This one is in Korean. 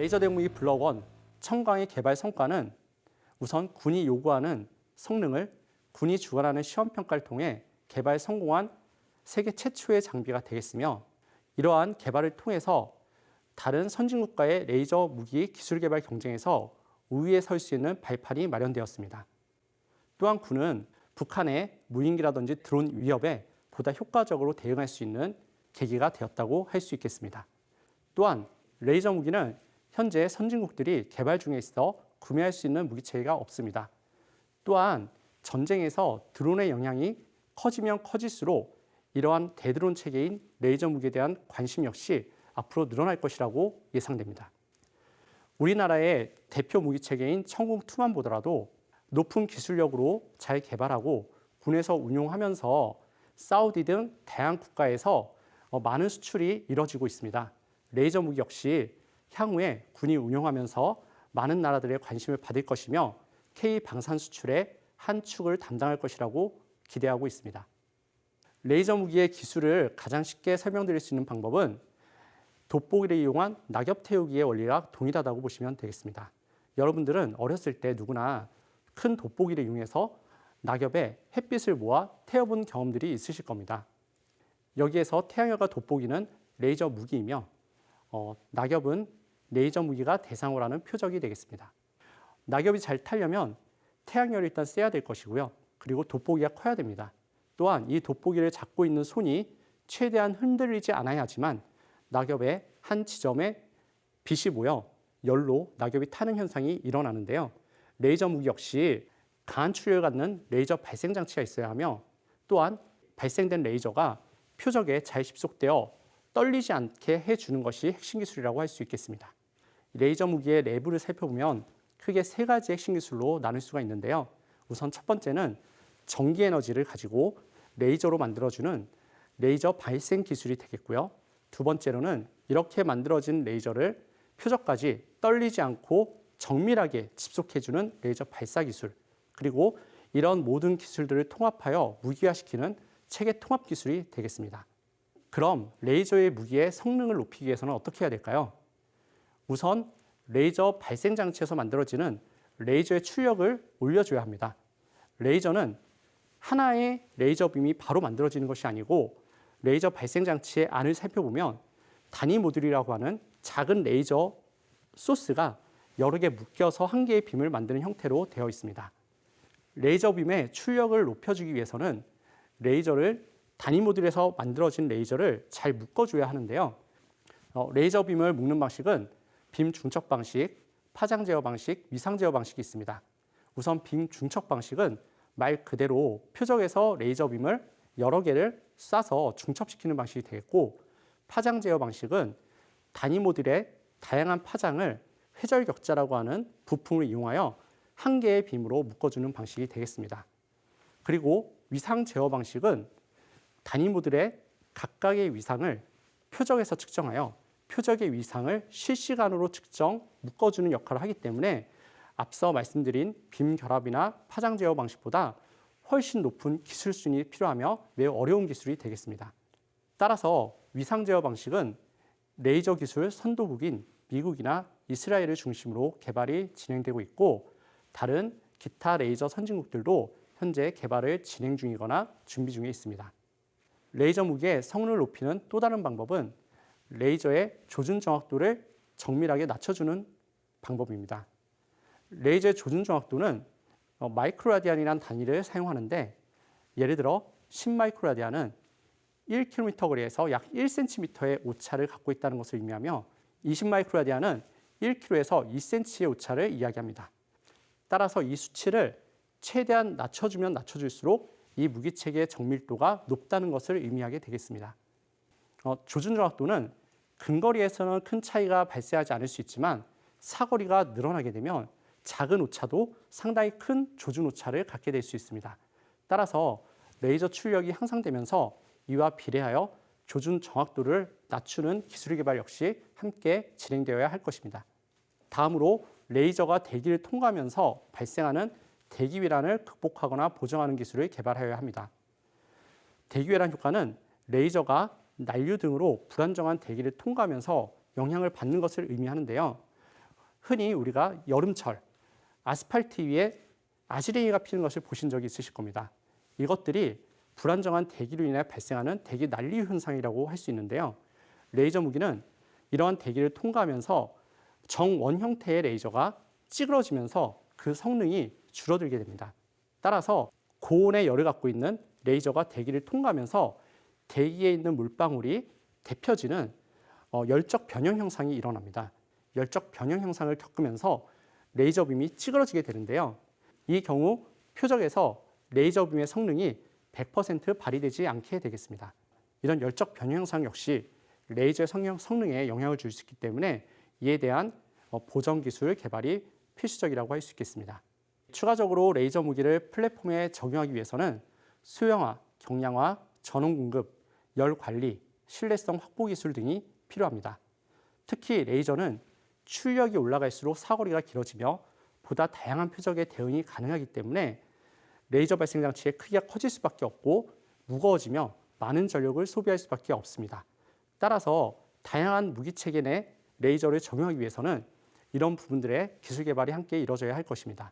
레이저 대무기 블럭1 청광의 개발 성과는 우선 군이 요구하는 성능을 군이 주관하는 시험평가를 통해 개발 성공한 세계 최초의 장비가 되겠으며, 이러한 개발을 통해서 다른 선진국과의 레이저 무기 기술 개발 경쟁에서 우위에 설 수 있는 발판이 마련되었습니다. 또한 군은 북한의 무인기라든지 드론 위협에 보다 효과적으로 대응할 수 있는 계기가 되었다고 할 수 있겠습니다. 또한 레이저 무기는 현재 선진국들이 개발 중에 있어 구매할 수 있는 무기체계가 없습니다. 또한 전쟁에서 드론의 영향이 커지면 커질수록 이러한 대드론 체계인 레이저 무기에 대한 관심 역시 앞으로 늘어날 것이라고 예상됩니다. 우리나라의 대표 무기체계인 청공2만 보더라도 높은 기술력으로 잘 개발하고 군에서 운용하면서 사우디 등 다양한 국가에서 많은 수출이 이뤄지고 있습니다. 레이저 무기 역시 향후에 군이 운용하면서 많은 나라들의 관심을 받을 것이며 K 방산 수출의 한 축을 담당할 것이라고 기대하고 있습니다. 레이저 무기의 기술을 가장 쉽게 설명드릴 수 있는 방법은 돋보기를 이용한 낙엽 태우기의 원리와 동일하다고 보시면 되겠습니다. 여러분들은 어렸을 때 누구나 큰 돋보기를 이용해서 낙엽에 햇빛을 모아 태워본 경험들이 있으실 겁니다. 여기에서 태양열과 돋보기는 레이저 무기이며 낙엽은 레이저 무기가 대상으로 하는 표적이 되겠습니다. 낙엽이 잘 타려면 태양열이 일단 세야 될 것이고요. 그리고 돋보기가 커야 됩니다. 또한 이 돋보기를 잡고 있는 손이 최대한 흔들리지 않아야 하지만 낙엽의 한 지점에 빛이 모여 열로 낙엽이 타는 현상이 일어나는데요. 레이저 무기 역시 강한 출력을 갖는 레이저 발생 장치가 있어야 하며, 또한 발생된 레이저가 표적에 잘 집속되어 떨리지 않게 해주는 것이 핵심 기술이라고 할 수 있겠습니다. 레이저 무기의 내부를 살펴보면 크게 세 가지 핵심 기술로 나눌 수가 있는데요. 우선 첫 번째는 전기 에너지를 가지고 레이저로 만들어주는 레이저 발생 기술이 되겠고요. 두 번째로는 이렇게 만들어진 레이저를 표적까지 떨리지 않고 정밀하게 집속해주는 레이저 발사 기술, 그리고 이런 모든 기술들을 통합하여 무기화시키는 체계 통합 기술이 되겠습니다. 그럼 레이저의 무기의 성능을 높이기 위해서는 어떻게 해야 될까요? 우선 레이저 발생 장치에서 만들어지는 레이저의 출력을 올려줘야 합니다. 레이저는 하나의 레이저 빔이 바로 만들어지는 것이 아니고 레이저 발생 장치의 안을 살펴보면 단위 모듈이라고 하는 작은 레이저 소스가 여러 개 묶여서 한 개의 빔을 만드는 형태로 되어 있습니다. 레이저 빔의 출력을 높여주기 위해서는 레이저를 단위 모듈에서 만들어진 레이저를 잘 묶어줘야 하는데요. 레이저 빔을 묶는 방식은 빔 중첩 방식, 파장 제어 방식, 위상 제어 방식이 있습니다. 우선 빔 중첩 방식은 말 그대로 표적에서 레이저 빔을 여러 개를 쏴서 중첩시키는 방식이 되겠고, 파장 제어 방식은 단위 모듈의 다양한 파장을 회절격자라고 하는 부품을 이용하여 한 개의 빔으로 묶어주는 방식이 되겠습니다. 그리고 위상 제어 방식은 단위 모듈의 각각의 위상을 표적에서 측정하여 표적의 위상을 실시간으로 측정, 묶어주는 역할을 하기 때문에 앞서 말씀드린 빔 결합이나 파장 제어 방식보다 훨씬 높은 기술 수준이 필요하며 매우 어려운 기술이 되겠습니다. 따라서 위상 제어 방식은 레이저 기술 선도국인 미국이나 이스라엘을 중심으로 개발이 진행되고 있고, 다른 기타 레이저 선진국들도 현재 개발을 진행 중이거나 준비 중에 있습니다. 레이저 무기의 성능을 높이는 또 다른 방법은 레이저의 조준 정확도를 정밀하게 낮춰주는 방법입니다. 레이저의 조준 정확도는 마이크로라디안이라는 단위를 사용하는데, 예를 들어 10마이크로라디안은 1km 거리에서 약 1cm의 오차를 갖고 있다는 것을 의미하며 20마이크로라디안은 1km에서 2cm의 오차를 이야기합니다. 따라서 이 수치를 최대한 낮춰주면 낮춰줄수록 이 무기체계의 정밀도가 높다는 것을 의미하게 되겠습니다. 조준 정확도는 근거리에서는 큰 차이가 발생하지 않을 수 있지만 사거리가 늘어나게 되면 작은 오차도 상당히 큰 조준 오차를 갖게 될 수 있습니다. 따라서 레이저 출력이 향상되면서 이와 비례하여 조준 정확도를 낮추는 기술 개발 역시 함께 진행되어야 할 것입니다. 다음으로 레이저가 대기를 통과하면서 발생하는 대기위란을 극복하거나 보정하는 기술을 개발하여야 합니다. 대기위란 효과는 레이저가 난류 등으로 불안정한 대기를 통과하면서 영향을 받는 것을 의미하는데요. 흔히 우리가 여름철 아스팔트 위에 아지랭이가 피는 것을 보신 적이 있으실 겁니다. 이것들이 불안정한 대기로 인해 발생하는 대기 난리 현상이라고 할 수 있는데요. 레이저 무기는 이러한 대기를 통과하면서 정원 형태의 레이저가 찌그러지면서 그 성능이 줄어들게 됩니다. 따라서 고온의 열을 갖고 있는 레이저가 대기를 통과하면서 대기에 있는 물방울이 데펴지는 열적 변형 현상이 일어납니다. 열적 변형 현상을 겪으면서 레이저 빔이 찌그러지게 되는데요. 이 경우 표적에서 레이저 빔의 성능이 100% 발휘되지 않게 되겠습니다. 이런 열적 변형 현상 역시 레이저의 성능에 영향을 줄 수 있기 때문에 이에 대한 보정 기술 개발이 필수적이라고 할 수 있겠습니다. 추가적으로 레이저 무기를 플랫폼에 적용하기 위해서는 수용화, 경량화, 전원 공급, 열 관리, 신뢰성 확보 기술 등이 필요합니다. 특히 레이저는 출력이 올라갈수록 사거리가 길어지며 보다 다양한 표적에 대응이 가능하기 때문에 레이저 발생 장치의 크기가 커질 수밖에 없고 무거워지며 많은 전력을 소비할 수밖에 없습니다. 따라서 다양한 무기 체계 내 레이저를 적용하기 위해서는 이런 부분들의 기술 개발이 함께 이루어져야 할 것입니다.